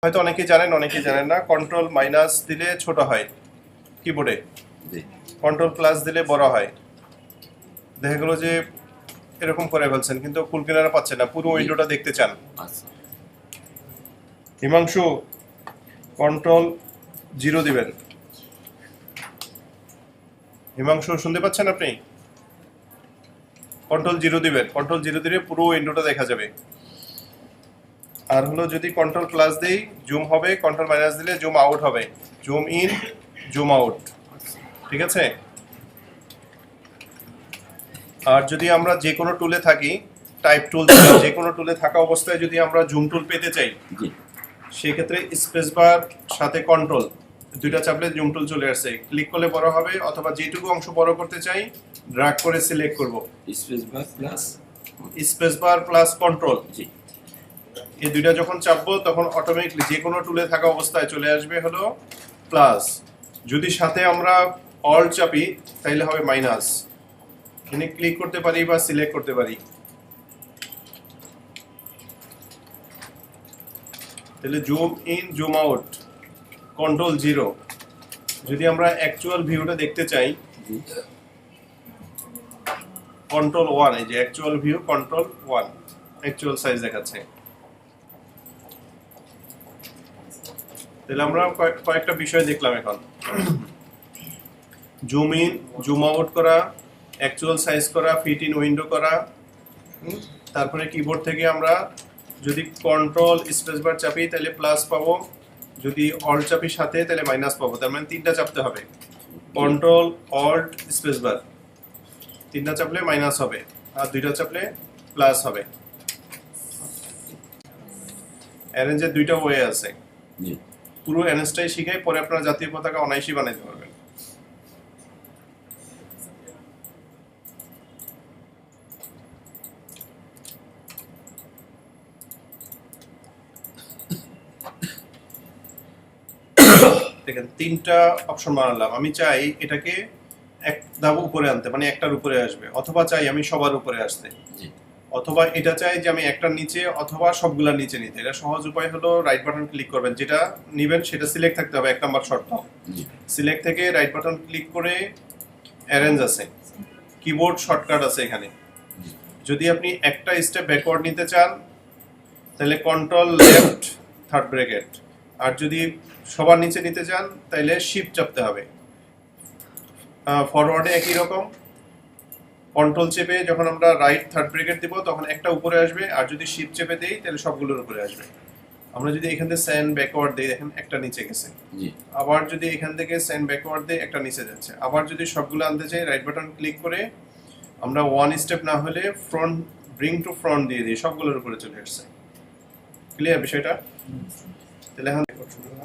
হয়তো অনেকেই জানেন না, কন্ট্রোল মাইনাস দিলে ছোট হয় কিবোর্ডে, কন্ট্রোল প্লাস দিলে বড় হয়। দেখা গেল যে এরকম করে ফেলছেন কিন্তু ফুল কিনারা পাচ্ছেন না, পুরো উইন্ডোটা দেখতে চান। হিমাংশু, কন্ট্রোল 0 দিবেন। হিমাংশু শুনতে পাচ্ছেন আপনি? কন্ট্রোল 0 দিবেন, কন্ট্রোল 0 দিলে পুরো উইন্ডোটা দেখা যাবে। আর হলো যদি কন্ট্রোল প্লাস দেই জুম হবে, কন্ট্রোল মাইনাস দিলে জুম আউট হবে, জুম ইন জুম আউট। ঠিক আছে? আর যদি আমরা যে কোনো টুলে থাকি, টাইপ টুল যে কোনো টুলে থাকা অবস্থায় যদি আমরা জুম টুল পেতে চাই, সেই ক্ষেত্রে স্পেস বার সাথে কন্ট্রোল দুইটা চাপলে জুম টুল চলে আসছে। ক্লিক করলে বড় হবে, অথবা যেটুকু অংশ বড় করতে চাই ড্র্যাগ করে সিলেক্ট করব, স্পেস বার প্লাস কন্ট্রোল। এই দুইটা যখন চাপবো তখন অটোমেটিকলি যে কোনো টুলে থাকা অবস্থায় চলে আসবে হলো প্লাস। যদি সাথে আমরা অল্ট চাপি তাহলে হবে মাইনাস। এখানে ক্লিক করতে পারি বা সিলেক্ট করতে পারি। তাহলে zoom in zoom out control 0। যদি আমরা অ্যাকচুয়াল ভিউটা দেখতে চাই কন্ট্রোল 1, এই যে actual view control 1, actual size দেখাচ্ছে। তাহলে আমরা কয়েকটা বিষয় দেখলাম এখন। জুম ইন জুম আউট করা, অ্যাকচুয়াল সাইজ করা, ফিট ইন উইন্ডো করা। তারপরে কিবোর্ড থেকে আমরা যদি কন্ট্রোল স্পেস বার চাপি তাহলে প্লাস পাবো, যদি অল্ট চাপি সাথে তাহলে মাইনাস পাবো। তার মানে তিনটা চাপতে হবে, কন্ট্রোল অল্ট স্পেস বার। তিনটা চাপলে মাইনাস হবে আর দুইটা চাপলে প্লাস হবে। অ্যারেঞ্জের দুইটা ওয়ে আছে, পুরো অ্যারেঞ্জটাই শিখাই, পরে আপনারা জাতীয় পতাকা অনায়াসই বানাইতে পারবেন। দেখেন তিনটা অপশন বানালাম। আমি চাই এটাকে এক ধাপ উপরে আনতে, মানে একটার উপরে আসবে, অথবা চাই আমি সবার উপরে আসতে, অথবা এটা চাই যে আমি একটার নিচে অথবা সবগুলার নিচে নিতে। এটা সহজ উপায় হলো রাইট বাটন ক্লিক করবেন, যেটা নিবেন সেটা সিলেক্ট থাকতে হবে, 1 নাম্বার শর্ত। সিলেক্ট থেকে রাইট বাটন ক্লিক করে অ্যারেঞ্জ আছে, কিবোর্ড শর্টকাট আছে এখানে। যদি আপনি একটা স্টেপ ব্যাকওয়ার্ড নিতে চান তাহলে কন্ট্রোল লেফট থার্ড ব্র্যাকেট, আর যদি সবার নিচে নিতে চান তাহলে শিফট চাপতে হবে। ফরওয়ার্ডে একই রকম, কন্ট্রোল চেপে যখন আমরা রাইট থার্ড ব্র্যাকেট দিব তখন একটা উপরে আসবে, আর যদি শিফট চেপে দেই তাহলে সবগুলোর উপরে আসবে। আমরা যদি এখান থেকে সেন্ড ব্যাকওয়ার্ড দিই, দেখেন একটা নিচে গেছে। আবার যদি এখান থেকে সেন্ড ব্যাকওয়ার্ড দিই একটা নিচে যাচ্ছে। আবার যদি সবগুলো আনতে চাই রাইট বাটন ক্লিক করে আমরা ওয়ান স্টেপ না হলে ফ্রন্ট ব্রিং টু ফ্রন্ট দিয়ে দিই, সবগুলোর উপরে চলে আসছে। ক্লিয়ার বিষয়টা? তাহলে এখন